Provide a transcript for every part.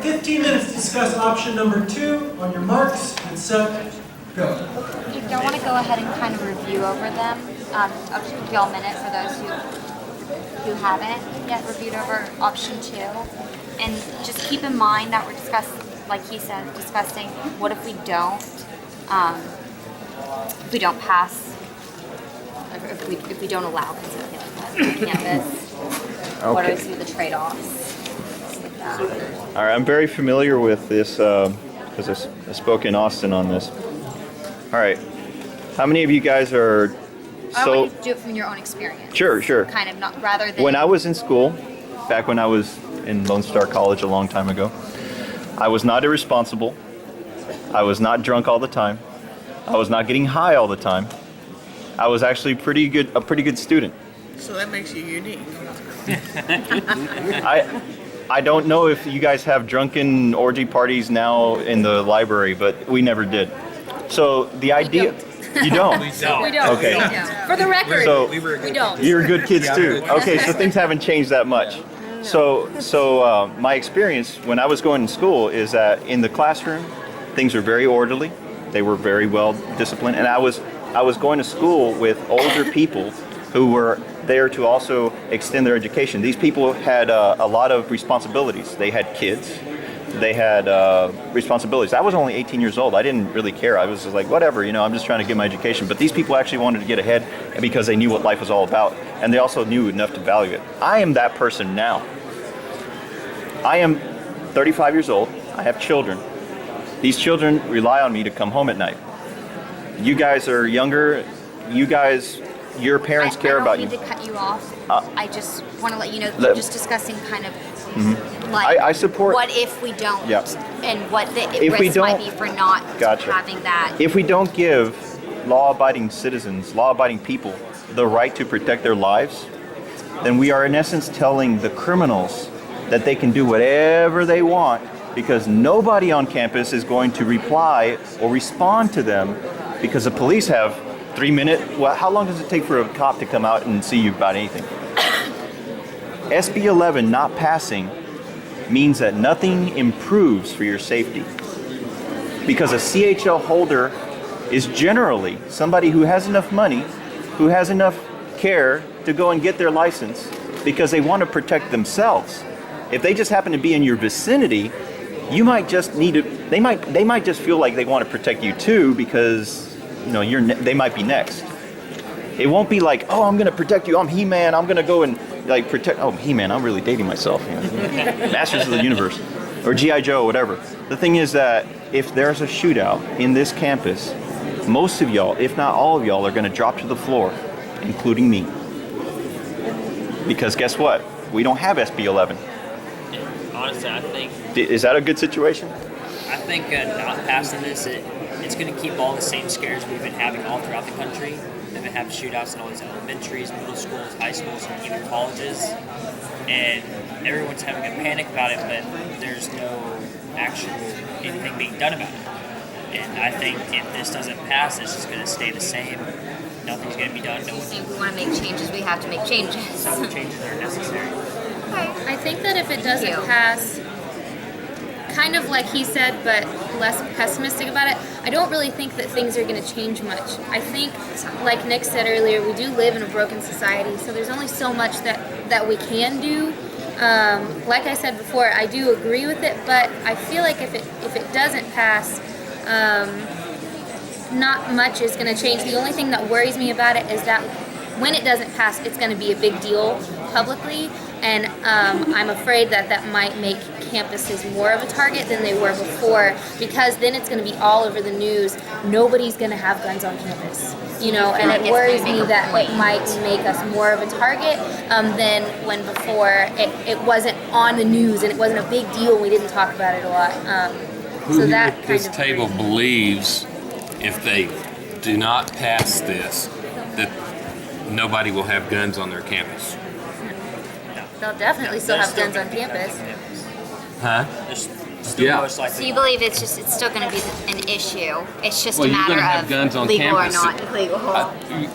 15 minutes to discuss option number 2. On your marks, get set, go. You don't want to go ahead and kind of review over them. I'll just give you all a minute for those who haven't yet reviewed over option 2. And just keep in mind that we're discussing what if we don't pass, if we don't allow campus. What are some of the trade-offs with that? All right, I'm very familiar with this because I spoke in Austin on this. All right, how many of you guys are? I want you to do it from your own experience. Sure. Kind of not rather than. When I was in school, back when I was in Lone Star College a long time ago, I was not irresponsible. I was not drunk all the time. I was not getting high all the time. I was actually a pretty good student. So that makes you unique. I don't know if you guys have drunken orgy parties now in the library, but we never did. So the idea. You don't? We don't. Okay. We don't. For the record, So we don't. you're good kids too. Okay, so things haven't changed that much. So my experience when I was going to school is that in the classroom, things were very orderly. They were very well disciplined, and I was going to school with older people who were there to also extend their education. These people had a lot of responsibilities. They had kids. They had responsibilities. I was only 18 years old. I didn't really care. I was just like, whatever, I'm just trying to get my education. But these people actually wanted to get ahead because they knew what life was all about, and they also knew enough to value it. I am that person now. I am 35 years old. I have children. These children rely on me to come home at night. You guys are younger. Your parents care about you. I don't mean to cut you off. I just want to let you know that Let- we're just discussing kind of I support. what if we don't, Yeah. and what the If we risk might don't- be for not Gotcha. having that. If we don't give law-abiding citizens, law-abiding people, the right to protect their lives, then we are in essence telling the criminals that they can do whatever they want because nobody on campus is going to reply or respond to them because the police have 3 minutes. Well, how long does it take for a cop to come out and see you about anything? SB 11 not passing means that nothing improves for your safety because a CHL holder is generally somebody who has enough money, who has enough care to go and get their license because they want to protect themselves. If they just happen to be in your vicinity, you might just need to. They might just feel like they want to protect you too because they might be next. It won't be like, oh, I'm going to protect you. I'm He-Man. I'm going to go and protect. Oh, He-Man. I'm really dating myself. Masters of the Universe, or GI Joe, whatever. The thing is that if there's a shootout in this campus, most of y'all, if not all of y'all, are going to drop to the floor, including me. Because guess what? We don't have SB 11. Honestly, I think Is that a good situation? not passing this, it's going to keep all the same scares we've been having all throughout the country. They've been having shootouts in all these elementaries, middle schools, high schools, and even colleges. And everyone's having a panic about it, but there's no actual anything being done about it. And I think if this doesn't pass, it's just going to stay the same. Nothing's going to be done. No You one's think we want to make changes, we have to make changes. some changes are necessary. Okay. I think that if it doesn't Thank you. pass, kind of like he said, but less pessimistic about it, I don't really think that things are going to change much. I think, like Nick said earlier, we do live in a broken society, so there's only so much that we can do. Like I said before, I do agree with it, but I feel like if it doesn't pass, not much is going to change. The only thing that worries me about it is that when it doesn't pass, it's going to be a big deal publicly, and I'm afraid that might make campuses more of a target than they were before, because then it's going to be all over the news. Nobody's going to have guns on campus, and it worries me that it might make us more of a target than when before it wasn't on the news and it wasn't a big deal and we didn't talk about it a lot. Who So that here at kind this of table worries me. believes if they do not pass this, that nobody will have guns on their campus? They'll definitely still have guns on campus. Huh? There's still Yeah. most likely. So you believe it's still going to be an issue? It's just Well, a you're matter gonna have of guns on legal campus. or not legal.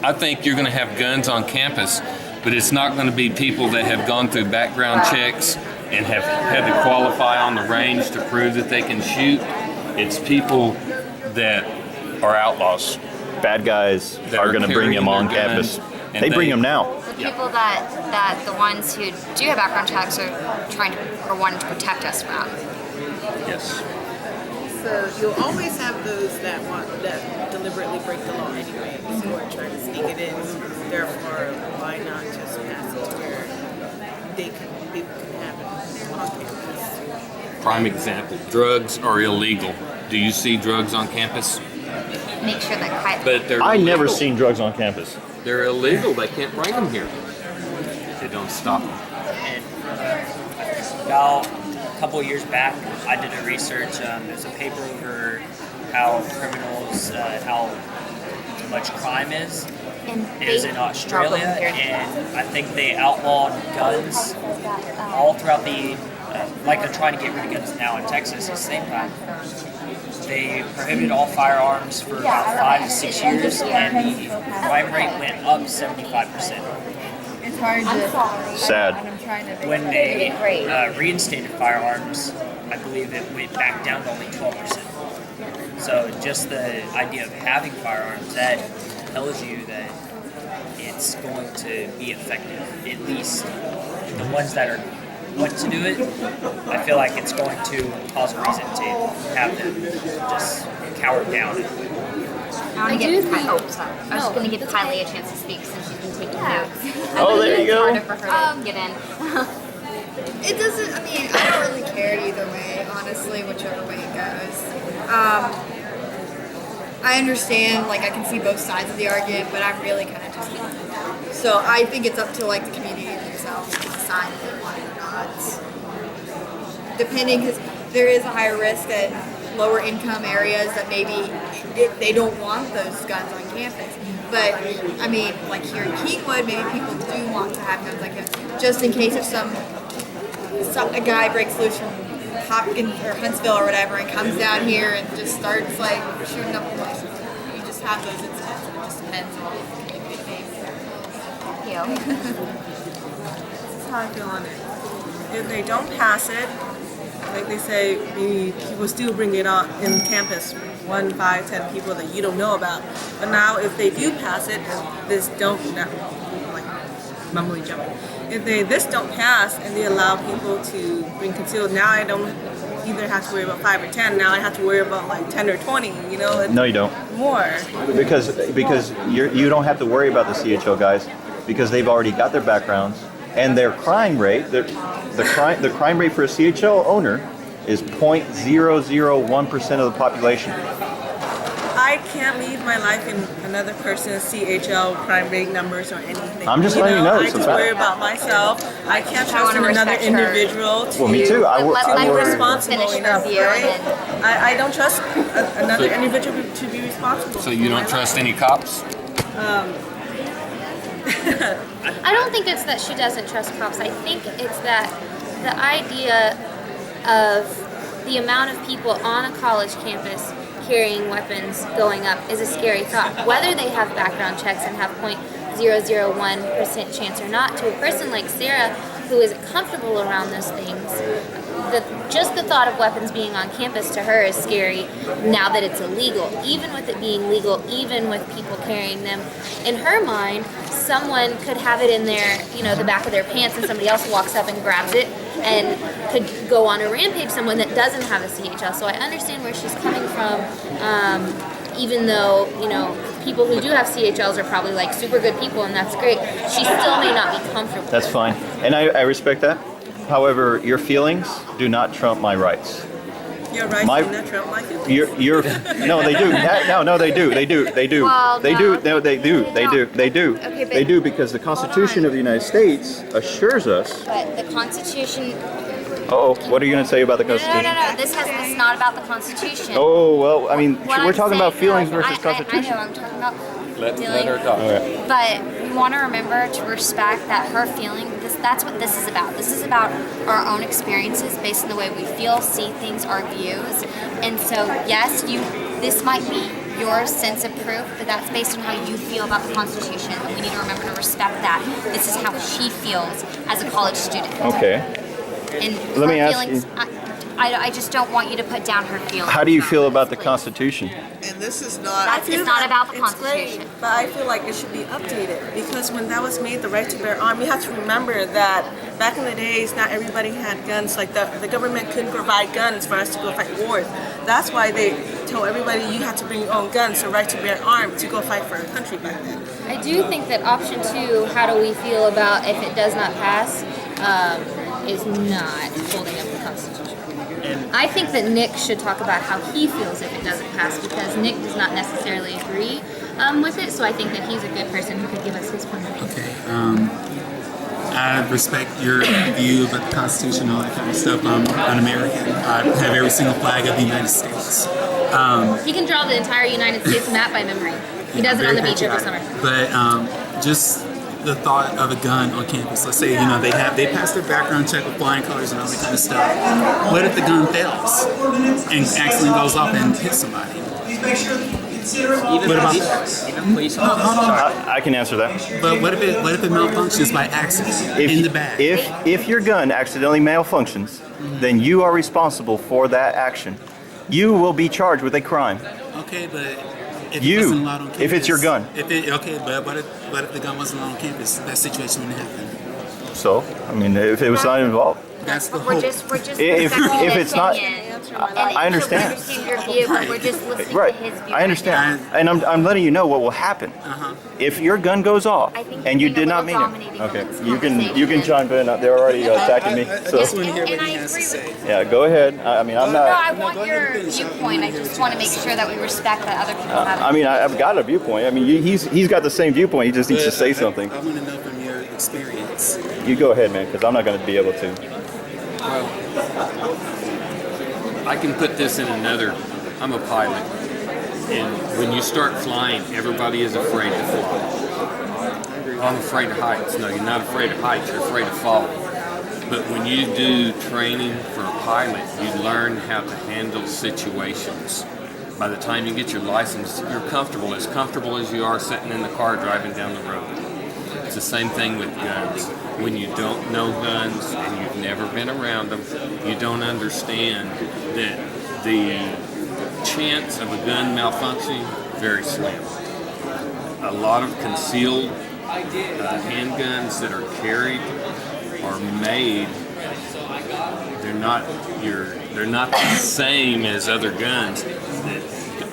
I think you're going to have guns on campus, but it's not going to be people that have gone through background checks and have had to qualify on the range to prove that they can shoot. It's people that are outlaws. Bad guys That are are going to bring carrying them on their campus. guns, and They bring they- them now. The people that the ones who do have background checks are trying to or wanting to protect us from. Yes. So you'll always have those that deliberately break the law anyway, who are trying to sneak it in. Therefore, why not just pass it to where people can have it on campus? Prime example, drugs are illegal. Do you see drugs on campus? Make sure that But they're I never illegal. seen drugs on campus. They're illegal. They can't bring them here. They don't stop them. And about a couple of years back, I did a research. There's a paper over how criminals, how much crime is. and It was in Australia, and I think they outlawed guns all throughout the. Like they're trying to get rid of guns now in Texas at the same time. They prohibited all firearms for about 5 to 6 years, and the crime rate went up 75%. It's hard to. Sad. I'm trying to. When they reinstated firearms, I believe it went back down to only 12%. So just the idea of having firearms, that tells you that it's going to be effective. At least the ones that are want to do it, I feel like it's going to cause a reason to have them just cower down. I want to I do give think- I was just No, going to give that's Kylie a chance to speak since she's been taking notes. Oh, there you go. It's harder for her to get in. It doesn't. I mean, I don't really care either way. Honestly, whichever way it goes. I understand. Like, I can see both sides of the argument, but I'm really kind of just. So I think it's up to like the community themselves to decide if they want it or not. Depending, because there is a higher risk that lower income areas that maybe they don't want those guns on campus. But I mean, like here in Kingwood, maybe people do want to have guns on campus, just in case if a guy breaks loose from Hopkins or Huntsville or whatever and comes down here and just starts like shooting up the place. You just have those incidents, and it just depends on the community. Thank you. That's how I feel on it. If they don't pass it, like they say, maybe people still bring it on in campus, 1, 5, 10 people that you don't know about. But now if they do pass it, and this don't, like mumbly jumbly, if this don't pass and they allow people to bring concealed, now I don't either have to worry about 5 or 10, now I have to worry about like 10 or 20, you know? It's No, you don't. more. Because you don't have to worry about the CHL guys because they've already got their backgrounds and their crime rate. The crime rate for a CHL owner is 0.001% of the population. I can't leave my life in another person's CHL crime rate numbers or anything. I'm just letting you know, I it's a just fact. worry about myself. I can't trust wanna in another respect her. individual to, Well, me too. I Let worry. her responsible finish enough, review right? and then I don't trust another individual to be responsible. So you don't trust any cops? I don't think it's that she doesn't trust cops. I think it's that the idea of the amount of people on a college campus carrying weapons going up is a scary thought. Whether they have background checks and have 0.001% chance or not, to a person like Sarah who isn't comfortable around those things, just the thought of weapons being on campus to her is scary now that it's illegal. Even with it being legal, even with people carrying them, in her mind, someone could have it in their, the back of their pants and somebody else walks up and grabs it and could go on a rampage, someone that doesn't have a CHL. So I understand where she's coming from, even though, people who do have CHLs are probably like super good people and that's great. She still may not be comfortable. That's fine, and I respect that. However, your feelings do not trump my rights. Your rights My- do not trump my feelings. You're no, they do. No, they do. They do. They do. Well, They no. do. No, they do. They do. They do. Okay, but- They do because the Constitution of the United States assures us. but the Constitution. Oh, what are you going to say about the No, Constitution? no. This is not about the Constitution. Oh well, I mean, What we're I'm talking about saying, feelings no, versus Constitution. I know. I'm talking about Let dealing. her talk. All right. But we want to remember to respect that her feeling. That's what this is about. This is about our own experiences based on the way we feel, see things, our views. And so, yes, this might be your sense of proof, but that's based on how you feel about the Constitution. And we need to remember to respect that. This is how she feels as a college student. Okay. And Let me her ask feelings, I just don't want you to put down her feelings. How do you feel about the please. Constitution? And this is not. That's it's not about the It's great, Constitution. but I feel like it should be updated because when that was made, the right to bear arms, you have to remember that back in the days, not everybody had guns. Like the government couldn't provide guns for us to go fight wars. That's why they told everybody you have to bring your own guns, so right to bear arms to go fight for a country back then. I do think that option 2, how do we feel about if it does not pass, is not holding up the Constitution. I think that Nick should talk about how he feels if it doesn't pass because Nick does not necessarily agree with it. So I think that he's a good person who could give us his point of view. Okay. I respect your view about the Constitution and all that kind of stuff. I'm an American. I have every single flag of the United States. He can draw the entire United States map by memory. He does it on the beach every summer. But just the thought of a gun on campus. Let's say they pass their background check with flying colors and all that kind of stuff. What if the gun fails and accidentally goes off and hits somebody? Please make sure to consider all What about Even police officers. I can answer that. But what if it malfunctions by accident in the bag? If your gun accidentally malfunctions, then you are responsible for that action. You will be charged with a crime. Okay, but if You, it wasn't allowed on campus, if it's your gun. But what if the gun wasn't allowed on campus? That situation wouldn't happen. So, I mean, if it was not involved, That's the We're hope. just If respecting it's his not- opinion. I understand. We understand your view, but we're just listening right? to his view. I understand, and I'm letting you know what will happen if your gun goes off I think and you you're being did a not little mean it. dominating Okay, in this you can conversation. chime in. They're already attacking me. I So just want to hear And what I he has to agree say. yeah, go ahead. I mean, I'm No, not. I want your viewpoint. I just want to make sure that we respect that other people have it. I mean, I've got a viewpoint. I mean, he's got the same viewpoint. He just needs to say something. I want to know from your experience. You go ahead, man, because I'm not going to be able to. Well, I can put this in another. I'm a pilot, and when you start flying, everybody is afraid to fly. I'm afraid of heights. No, you're not afraid of heights. You're afraid of falling. But when you do training for a pilot, you learn how to handle situations. By the time you get your license, you're comfortable as you are sitting in the car driving down the road. It's the same thing with guns. When you don't know guns and you've never been around them, you don't understand that the chance of a gun malfunctioning very slim. A lot of concealed handguns that are carried are made. They're not the same as other guns.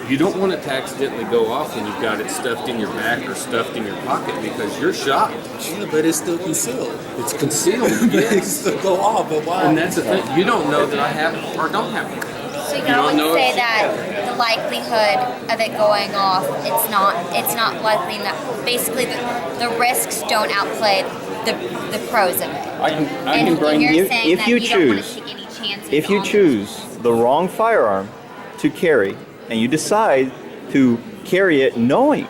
You don't want it to accidentally go off when you've got it stuffed in your back or stuffed in your pocket because you're shocked. Yeah, but it's still concealed. It's concealed. But it can Yes. still go off, but why? And that's the thing. You don't know that I have it or don't have it. So you don't would know say if- that the likelihood of it going off, it's not likely that basically the risks don't outplay the pros of it. I can And bring you're you saying if that you you don't want to choose. take any chances. If you on choose the wrong firearm to carry and you decide to carry it knowing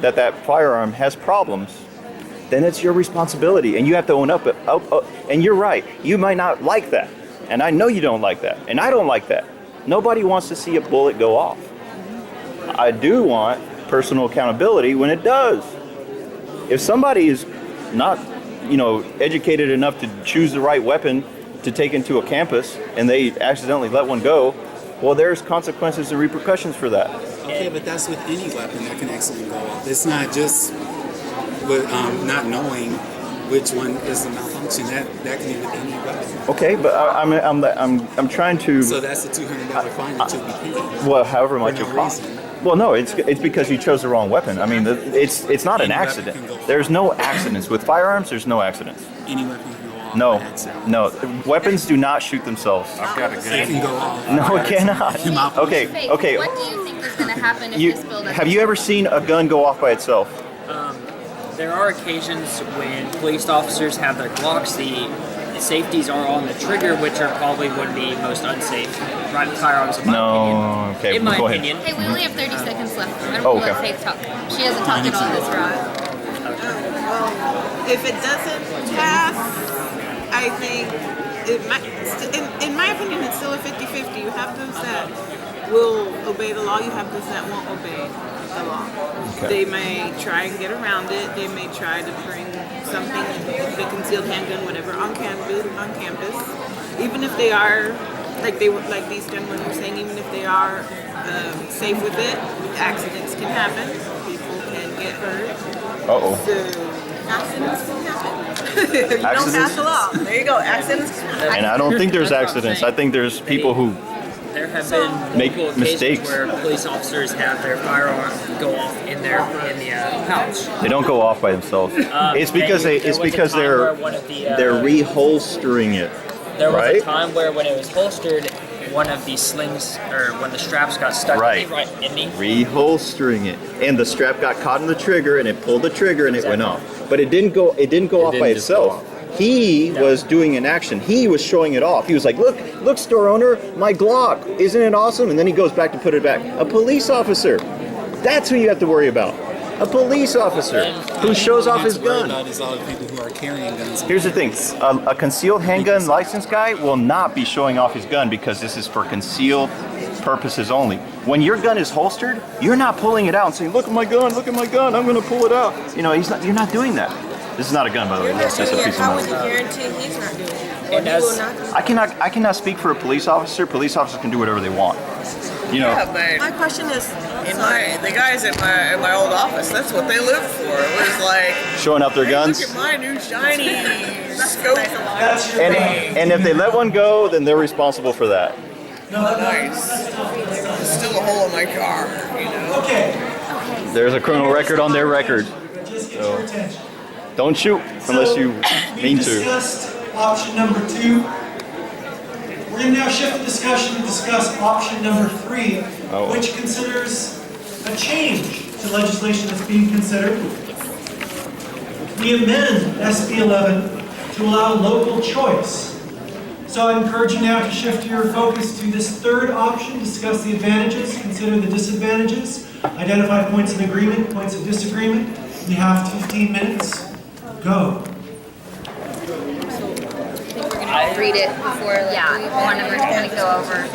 that that firearm has problems, then it's your responsibility and you have to own up. And you're right, you might not like that. And I know you don't like that. And I don't like that. Nobody wants to see a bullet go off. I do want personal accountability when it does. If somebody is not, educated enough to choose the right weapon to take into a campus and they accidentally let one go, well, there's consequences and repercussions for that. Okay, but that's with any weapon that can accidentally go off. It's not just with not knowing which one is the malfunction. That can be with any weapon. Okay, but I'm trying to. So that's the $200 fine that you'll be paying. Well, however much For it no costs. reason. Well, no, it's because you chose the wrong weapon. I mean, it's not an Any weapon accident. can go off. There's no accidents with firearms. There's no accidents. Any weapon can go off. No, by accident. no. Weapons do not shoot themselves. I've got a It gun. can go off. No, it cannot. Malfunction. Okay, Faith, okay. What do you think is going to happen if You, this bill doesn't have you ever seen a gun go off by itself? There are occasions when police officers have their Glocks. The safeties are on the trigger, which are probably would be most unsafe. Right, firearms, in my opinion. No. Okay, In my go ahead. opinion. Hey, we only have 30 seconds left. I don't Oh, want to let okay. Faith talk. She hasn't talked at all this round. Well, if it doesn't pass, I think it might. In my opinion, it's still a 50-50. You have those that will obey the law. You have those that won't obey the law. Okay. They may try and get around it. They may try to bring something, the concealed handgun, whatever, on campus. even if they are, like they were, like these gentlemen were saying, even if they are safe with it, accidents can happen. People can get hurt. Uh-oh. So accidents can happen. You don't Accidents? pass the law. There you go. Accidents can happen. And I don't think there's That's what I'm accidents. saying. I think there's people who There have been Make multiple occasions mistakes. where police officers have their firearm go off in the pouch. they don't go off by themselves. It's because There it's was a because time they're where one of the, they're reholstering it. There was right? a time where when it was holstered, one of the slings or when the straps got stuck Right. in me. Reholstering it, and the strap got caught in the trigger, and it pulled the trigger, and it went off. But it didn't go. It didn't go off by didn't just go itself. He was doing an action. He was showing it off. He was like, look, store owner, my Glock. Isn't it awesome? And then he goes back to put it back. A police officer. That's who you have to worry about. A police officer who shows off his gun. Is all the people who are carrying guns. Here's the thing. A concealed handgun license guy will not be showing off his gun because this is for concealed purposes only. When your gun is holstered, you're not pulling it out and saying, look at my gun, I'm going to pull it out. You know, you're not doing that. This is not a gun, by the way. You're not That's just a doing it. piece of How would metal. you guarantee he's not doing it? Or And he as- will not? I cannot speak for a police officer. Police officers can do whatever they want. You know, Yeah, but My question is, the guys in my old office, that's what they lived for. It was like, showing off their hey, guns. look at my new shiny scope. That's your thing. And if they let one go, then they're responsible for that. No, no, Nice. There's still a hole in my car, you know. okay, There's a criminal record on their record. just get your attention. Don't shoot unless you We mean to. discussed option number 2. We're going to now shift the discussion to discuss option number 3, Oh. which considers a change to legislation that's being considered. We amend SB 11 to allow local choice. So I encourage you now to shift your focus to this third option, discuss the advantages, consider the disadvantages, identify points of agreement, points of disagreement. You have 15 minutes. Go. Read it before, like, Yeah, one of us going to go over.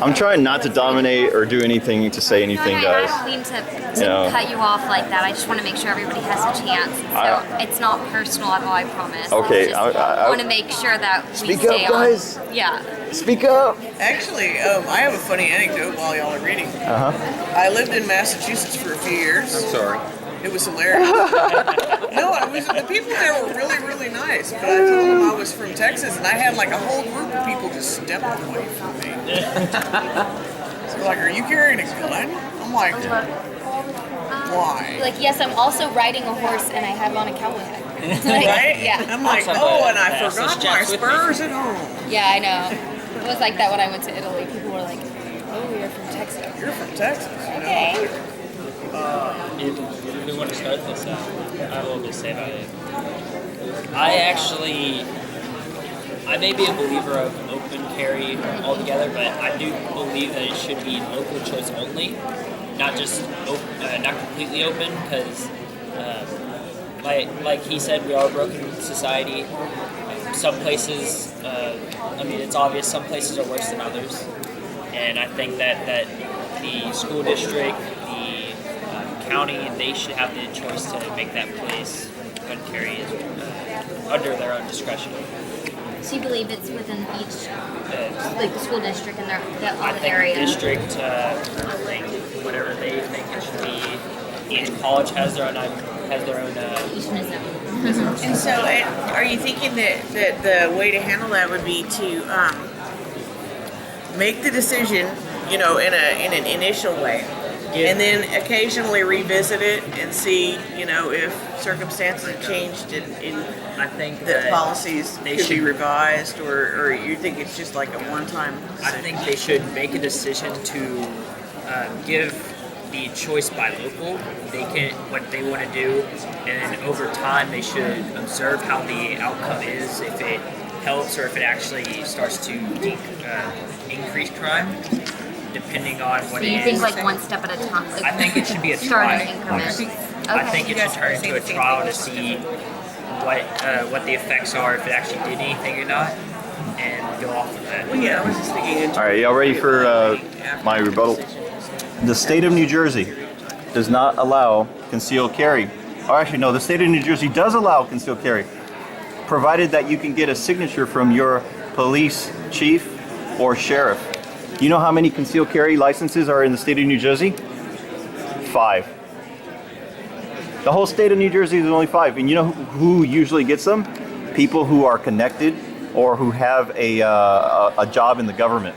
I'm trying not to dominate or do anything to say No, anything, I guys. don't mean to Yeah. cut you off like that. I just want to make sure everybody has a chance. So it's not personal at all, I promise. Okay, Just I- want to make sure that we Speak stay up, on. guys. Yeah. Speak up. Actually, I have a funny anecdote while y'all are reading. I lived in Massachusetts for a few years. I'm sorry. It was hilarious. No, the people there were really, really nice. But I told them I was from Texas, and I had like a whole group of people just step away from me. So they're like, "Are you carrying a gun?" I'm like, "Why?" like, yes, I'm also riding a horse and I have on a cowboy hat. Like, Right? Yeah. I'm like, Awesome, "Oh, but and I that's forgot just my Jack's with me. spurs at home." Yeah, I know. It was like that when I went to Italy. People were like, oh, you're from Texas. You're from Texas, you know? Okay. If we want to start this, I have a little bit to say about it. I may be a believer of open carry altogether, but I do believe that it should be local choice only, not just not completely open, because like he said, we are a broken society. Some places, I mean, it's obvious some places are worse than others, and I think that the school district, the county, they should have the choice to make that place gun carry under their own discretion. So you believe it's within each, Uh, like the school district and their I own think area? the district, like whatever they think it should be. Each college has their own Each in its own. And so, are you thinking that the way to handle that would be to make the decision, you know, in an initial way, and then occasionally revisit it and see, you know, if circumstances have changed in I think that that policies they could be should- revised, or you think it's just like a one-time I decision? think they should make a decision to give the choice by local. They can what they want to do, and then over time they should observe how the outcome is, if it helps or if it actually starts to increase crime, depending on So what you it think is. like one step at a time? Like I think it should be a start trial. in increments. I Okay. think it should turn into a trial to see what the effects are, if it actually did anything or not, and go off of that. Well, yeah, I was just thinking. All right, y'all ready for my rebuttal? The state of New Jersey does not allow concealed carry. Or actually, no, the state of New Jersey does allow concealed carry, provided that you can get a signature from your police chief, or sheriff. You know how many concealed carry licenses are in the state of New Jersey? 5. The whole state of New Jersey is only 5. And you know who usually gets them? People who are connected or who have a job in the government.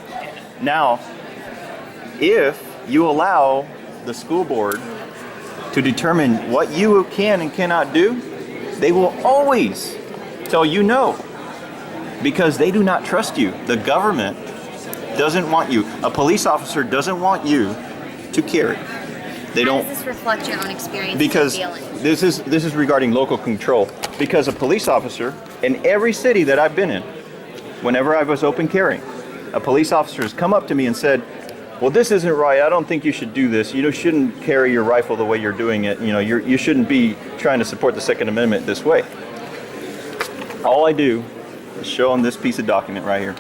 Now, if you allow the school board to determine what you can and cannot do, they will always tell you no, because they do not trust you. The government doesn't want you. A police officer doesn't want you to carry. They How don't, does this reflect your own experience because and feelings? this is regarding local control. Because a police officer in every city that I've been in, whenever I was open carrying, a police officer has come up to me and said, well, this isn't right. I don't think you should do this. You shouldn't carry your rifle the way you're doing it. You shouldn't be trying to support the Second Amendment this way. All I do is show them this piece of document right here.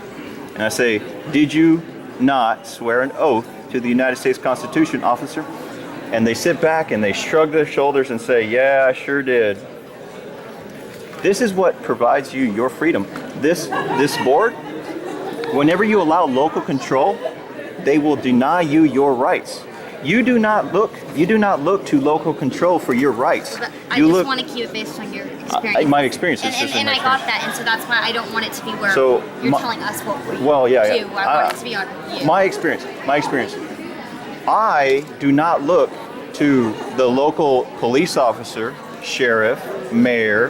And I say, did you not swear an oath to the United States Constitution, officer? And they sit back and they shrug their shoulders and say, yeah, I sure did. This is what provides you your freedom. This board, whenever you allow local control, they will deny you your rights. You do not look to local control for your rights. I just want to keep it based on your experience. My experience is and I got that, and so that's why I don't want it to be where So, you're telling us what we do. Yeah. I want it to be on you. My experience. I do not look to the local police officer, sheriff, mayor,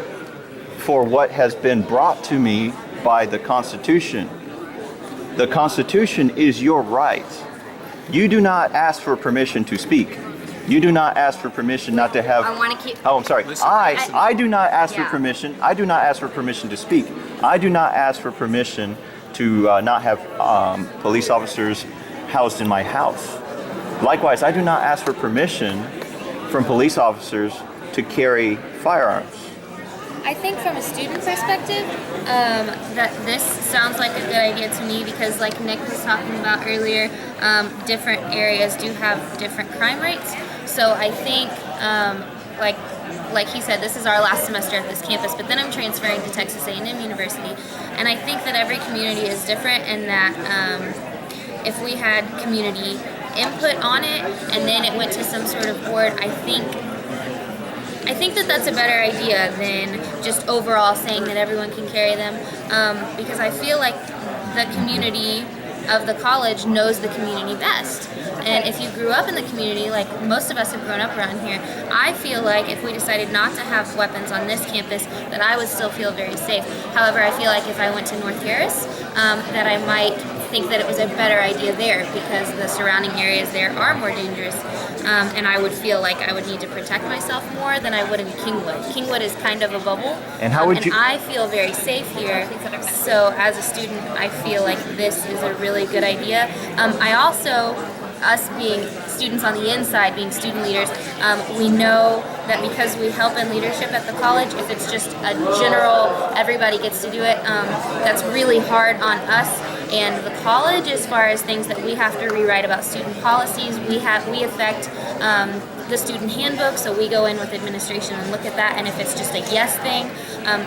for what has been brought to me by the Constitution. The Constitution is your right. You do not ask for permission to speak. You do not ask for permission not to have. I want to keep. Oh, I'm sorry. I do not ask for Yeah. permission. I do not ask for permission to speak. I do not ask for permission to not have police officers housed in my house. Likewise, I do not ask for permission from police officers to carry firearms. I think from a student perspective, that this sounds like a good idea to me because like Nick was talking about earlier, different areas do have different crime rates. So I think, like he said, this is our last semester at this campus, but then I'm transferring to Texas A&M University. And I think that every community is different and that if we had community input on it and then it went to some sort of board, I think that that's a better idea than just overall saying that everyone can carry them, because I feel like the community of the college knows the community best. And if you grew up in the community, like most of us have grown up around here, I feel like if we decided not to have weapons on this campus, that I would still feel very safe. However, I feel like if I went to North Harris, that I might think that it was a better idea there because the surrounding areas there are more dangerous. And I would feel like I would need to protect myself more than I would in Kingwood. Kingwood is kind of a bubble. And how would you? And I feel very safe here. So as a student, I feel like this is a really good idea. I also, us being students on the inside, being student leaders, we know that because we help in leadership at the college, if it's just a general, everybody gets to do it, that's really hard on us. And the college, as far as things that we have to rewrite about student policies, we affect the student handbook, so we go in with administration and look at that, and if it's just a yes thing,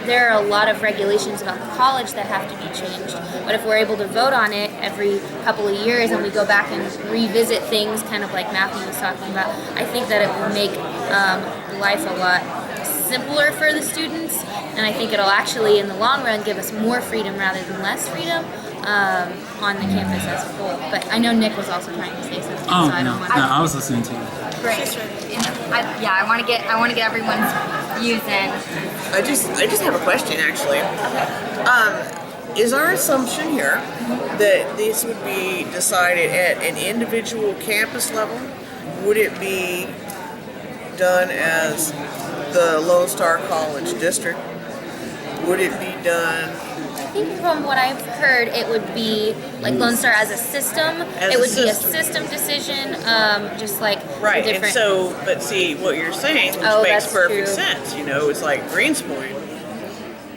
there are a lot of regulations about the college that have to be changed. But if we're able to vote on it every couple of years and we go back and revisit things, kind of like Matthew was talking about, I think that it will make life a lot simpler for the students, and I think it'll actually, in the long run, give us more freedom rather than less freedom on the campus as a whole. But I know Nick was also trying to say something, so I don't want to. I was listening to you. Great. I want to get everyone's views in. I just have a question actually. Is our assumption here that this would be decided at an individual campus level? Would it be done as the Lone Star College District? Would it be done? I think from what I've heard, it would be like Lone Star as a system. It would be a system decision, just like Right, different. and so, but see, what you're saying, which Oh, makes that's perfect true. sense, you know, it's like Greenspoint.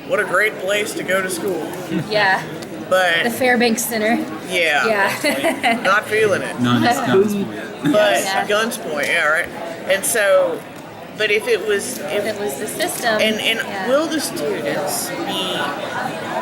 What a great place to go to school. Yeah, But, the Fairbanks Center. yeah, Yeah. not feeling it. No, it's not. But Yeah. Guns Point, yeah, right. And so, but if it was, If it was the system. and yeah. will the students be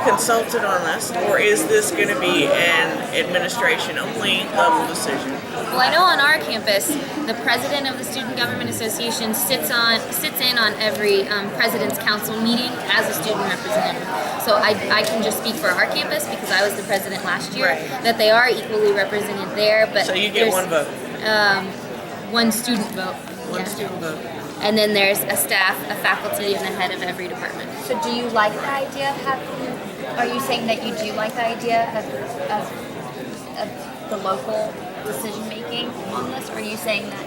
consulted on this, or is this going to be an administration-only level decision? Well, I know on our campus, the president of the Student Government Association sits in on every president's council meeting as a student representative. So I can just speak for our campus because I was the president last year. Right. That they are equally represented there, but So you get there's, one vote. one student vote. One Yeah. student vote. And then there's a staff, a faculty, and the head of every department. So do you like the idea of having, are you saying that you do like the idea of the local decision making on this? Or are you saying that